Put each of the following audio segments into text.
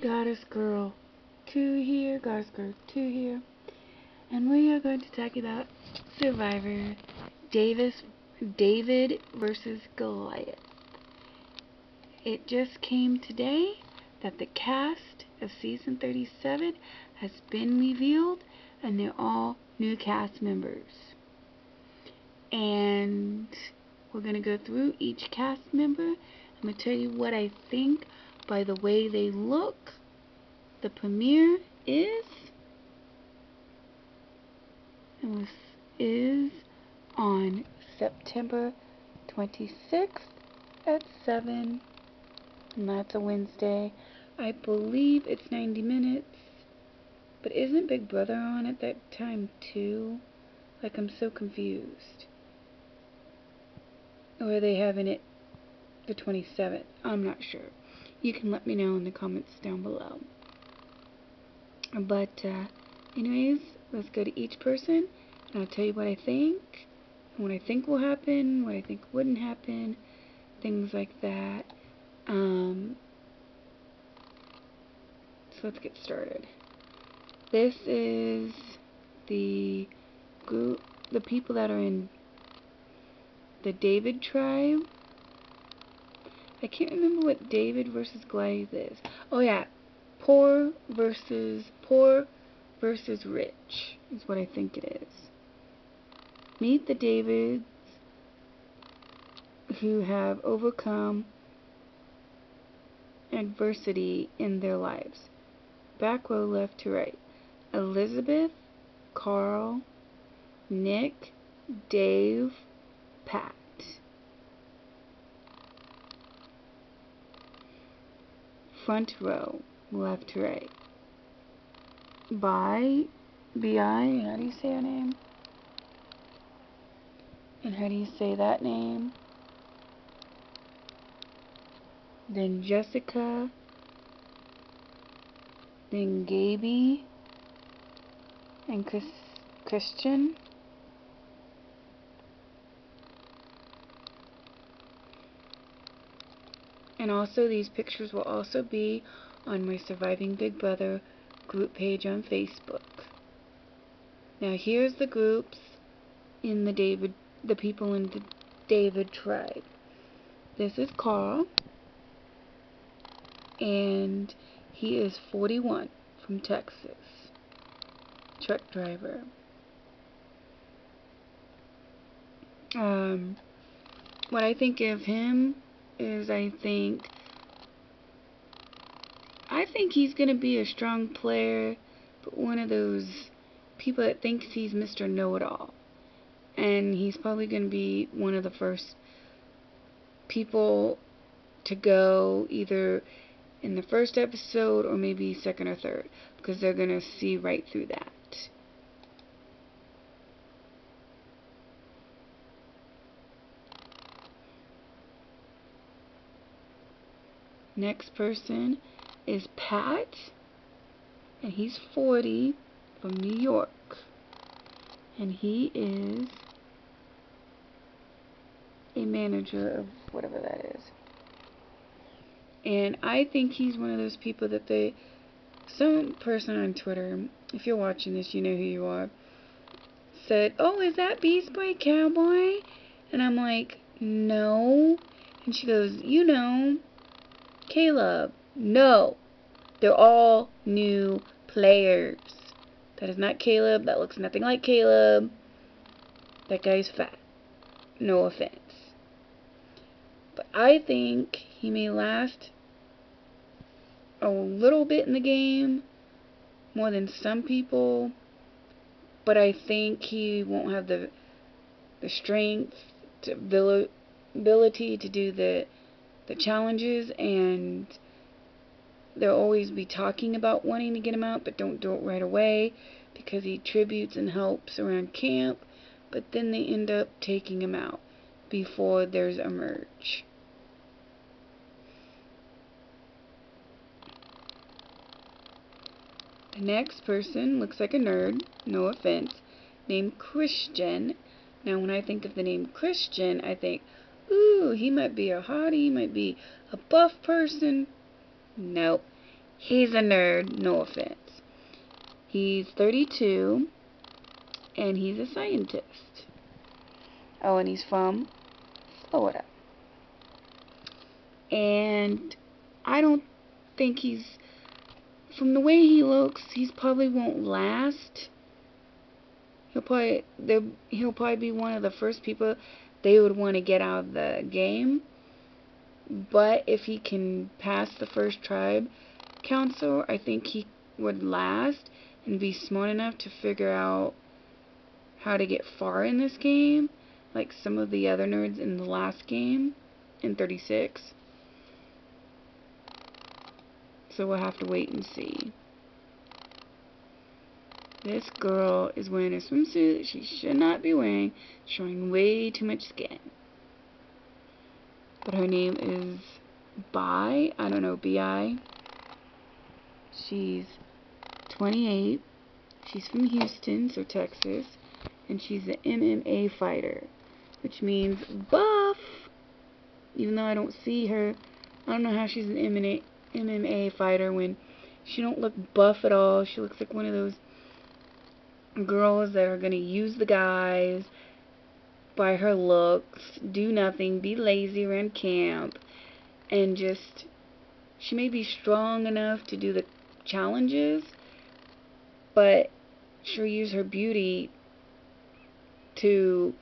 Goddess Girl 2 here, Goddess Girl 2 here, and we are going to talk about Survivor David versus Goliath. It just came today that the cast of season 37 has been revealed, and they're all new cast members. And we're going to go through each cast member. I'm going to tell you what I think by the way they look. The premiere is on September 26th at 7, and that's a Wednesday. I believe it's 90 minutes, but isn't Big Brother on at that time too? Like, I'm so confused. Or are they having it the 27th? I'm not sure. You can let me know in the comments down below. But anyways, let's go to each person, and I'll tell you what I think, and what I think will happen, what I think wouldn't happen, things like that. So let's get started. This is the group, the people that are in the David tribe. I can't remember what David versus Goliath is. Oh yeah, poor versus rich is what I think it is. Meet the Davids who have overcome adversity in their lives. Back row, left to right. Elizabeth, Carl, Nick, Dave, Pat. Front row, left to right. B.I., how do you say her name? And how do you say that name? Then Jessica. Then Gaby. And Christian. And also, these pictures will also be on my Surviving Big Brother group page on Facebook. Now here's the groups in the people in the David tribe. This is Carl, and he is 41, from Texas, truck driver. What I think of him is I think he's going to be a strong player, but one of those people that thinks he's Mr. Know-It-All. And he's probably going to be one of the first people to go, either in the first episode or maybe second or third, because they're going to see right through that. Next person is Pat, and he's 40, from New York, and he is a manager of whatever that is. And I think he's one of those people that some person on Twitter, if you're watching this, you know who you are, said, "Oh, is that Beast Boy Cowboy?" And I'm like, "No." And she goes, "You know, Caleb." No, they're all new players. That is not Caleb. That looks nothing like Caleb. That guy's fat. No offense. But I think he may last a little bit in the game, more than some people. But I think he won't have the strength, ability to do the challenges, and they'll always be talking about wanting to get him out, but don't do it right away, because he tributes and helps around camp, but then they end up taking him out before there's a merge. The next person looks like a nerd, no offense, named Christian. Now when I think of the name Christian, I think, ooh, he might be a hottie, he might be a buff person. Nope. He's a nerd, no offense. He's 32, and he's a scientist. Oh, and he's from Florida. And I don't think he's, from the way he looks, he's probably won't last. He'll probably be one of the first people they would want to get out of the game. But if he can pass the first tribe council, I think he would last and be smart enough to figure out how to get far in this game, like some of the other nerds in the last game, in 36. So we'll have to wait and see. This girl is wearing a swimsuit that she should not be wearing, showing way too much skin. But her name is Bi, I don't know, B-I. She's 28. She's from Houston, so Texas. And she's an MMA fighter, which means buff. Even though I don't see her, I don't know how she's an MMA fighter when she don't look buff at all. She looks like one of those girls that are going to use the guys by her looks, do nothing, be lazy around camp, and just, she may be strong enough to do the challenges, but she'll use her beauty to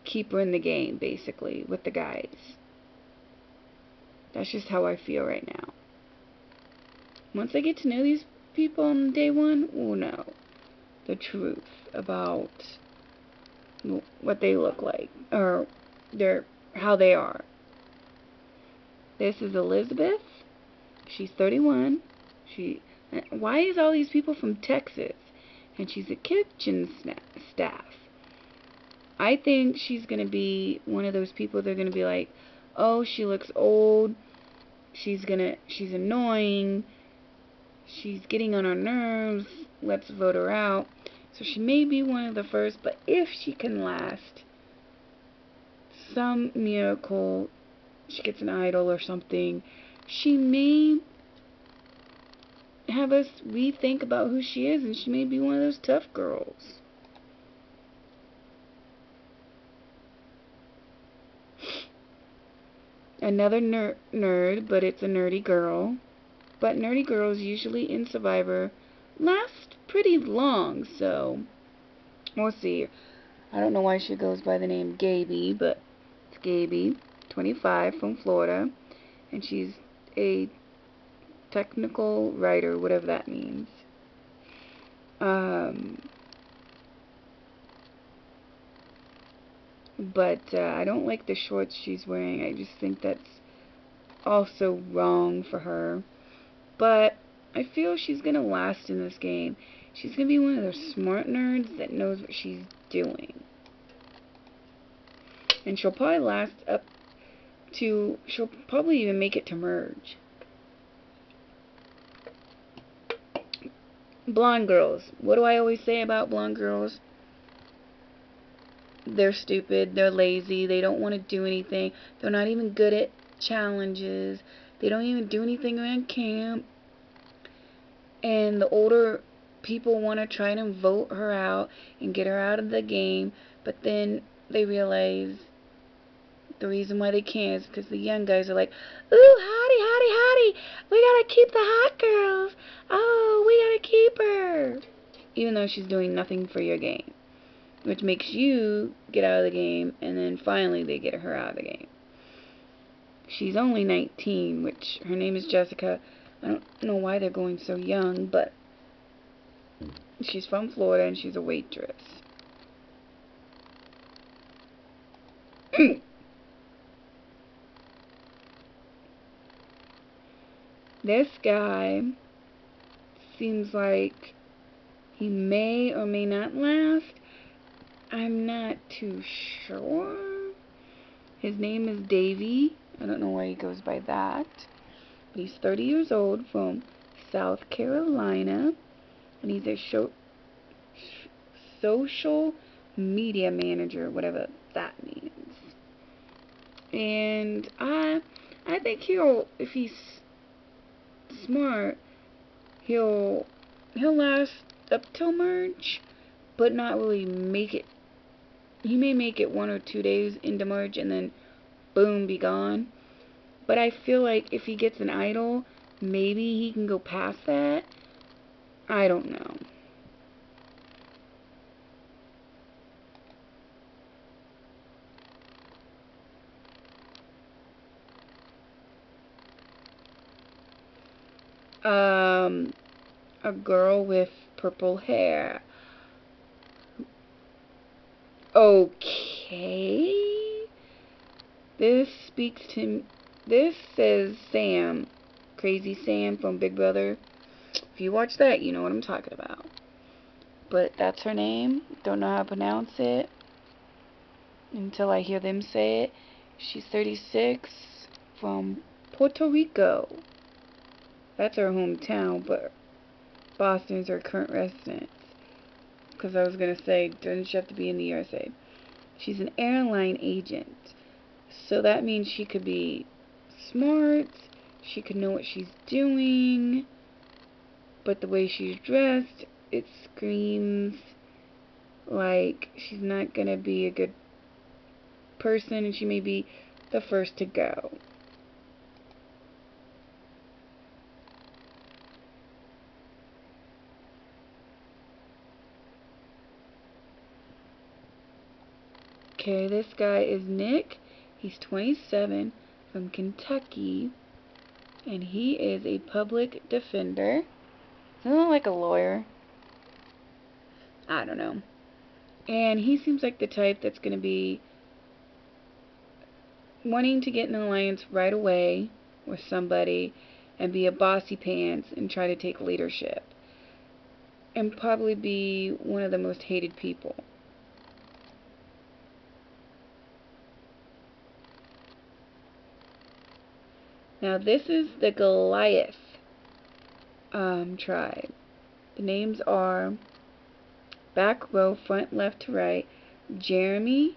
keep her in the game, basically, with the guys. That's just how I feel right now. Once I get to know these people on day one, we'll know the truth about what they look like, or how they are. This is Elizabeth. She's 31. Why is all these people from Texas? And she's a kitchen staff. I think she's going to be one of those people they're going to be like, oh, she looks old. She's annoying. She's getting on our nerves. Let's vote her out. So she may be one of the first, but if she can last, some miracle, she gets an idol or something, she may have us rethink about who she is, and she may be one of those tough girls. Another nerd, but it's a nerdy girl. But nerdy girls usually in Survivor last pretty long, so we'll see. I don't know why she goes by the name Gaby, but it's Gaby, 25, from Florida, and she's a technical writer, whatever that means. But I don't like the shorts she's wearing. I just think that's also wrong for her. But I feel she's going to last in this game. She's going to be one of those smart nerds that knows what she's doing. And she'll probably last up to, she'll probably even make it to merge. Blonde girls. What do I always say about blonde girls? They're stupid, they're lazy, they don't want to do anything. They're not even good at challenges. They don't even do anything around camp. And the older people want to try to vote her out and get her out of the game, but then they realize the reason why they can't is because the young guys are like, ooh, hottie, hottie, hottie, we gotta keep the hot girls. Oh, we gotta keep her. Even though she's doing nothing for your game, which makes you get out of the game, and then finally they get her out of the game. She's only 19, which her name is Jessica. I don't know why they're going so young, but she's from Florida and she's a waitress. This guy seems like he may or may not last. I'm not too sure. His name is Davey. I don't know why he goes by that. But he's 30 years old, from South Carolina. And he's a social media manager, whatever that means. And I think he'll, if he's smart, he'll last up till merge, but not really make it. He may make it 1 or 2 days into merge and then boom, be gone. But I feel like if he gets an idol, maybe he can go past that. I don't know. A girl with purple hair. Okay. This says Sam. Crazy Sam from Big Brother. If you watch that, you know what I'm talking about. But that's her name. Don't know how to pronounce it until I hear them say it. She's 36, from Puerto Rico. That's her hometown, but Boston's her current residence. Because I was going to say, doesn't she have to be in the USA? She's an airline agent. So that means she could be smart, she could know what she's doing, but the way she's dressed, it screams like she's not going to be a good person, and she may be the first to go. Okay, this guy is Nick. He's 27, from Kentucky, and he is a public defender. Doesn't look like a lawyer. I don't know. And he seems like the type that's going to be wanting to get in an alliance right away with somebody and be a bossy pants and try to take leadership. And probably be one of the most hated people. Now this is the Goliath tribe. The names are, back row, front left to right, Jeremy,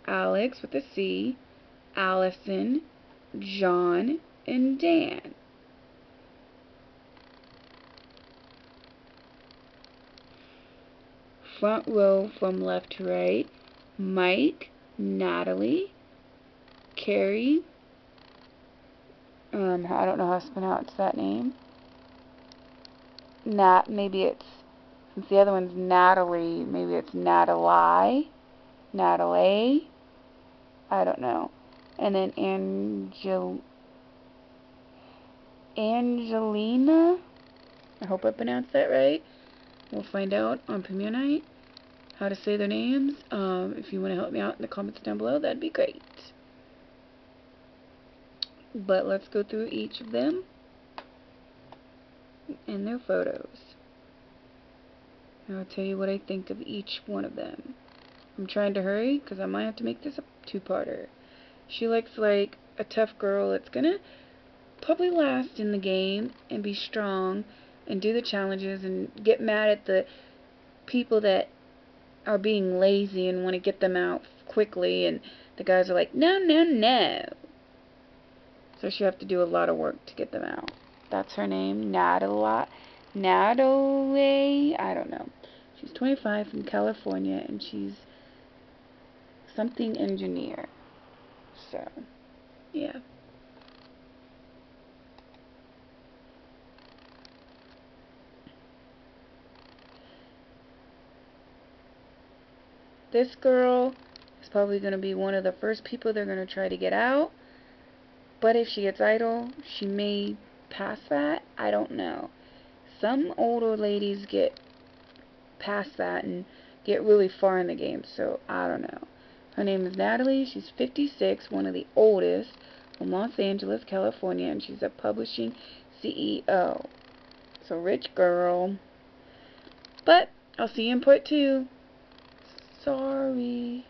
Alex with a C, Allison, John, and Dan. Front row from left to right, Mike, Natalie, Carrie, I don't know how to pronounce that name. Maybe it's, since the other one's Natalie, maybe it's Natalie, I don't know. And then Angelina, I hope I pronounced that right. We'll find out on premiere night how to say their names. If you want to help me out in the comments down below, that'd be great. But let's go through each of them and their photos. And I'll tell you what I think of each one of them. I'm trying to hurry because I might have to make this a two-parter. She looks like a tough girl that's gonna probably last in the game and be strong and do the challenges and get mad at the people that are being lazy and want to get them out quickly, and the guys are like, no, no, no. So she'll have to do a lot of work to get them out. That's her name, Natalie, I don't know. She's 25, from California, and she's something engineer. So, yeah. This girl is probably going to be one of the first people they're going to try to get out. But if she gets idle, she may pass that. I don't know. Some older ladies get past that and get really far in the game, so I don't know. Her name is Natalie. She's 56, one of the oldest, from Los Angeles, California, and she's a publishing CEO. So, rich girl. But I'll see you in part 2. Sorry.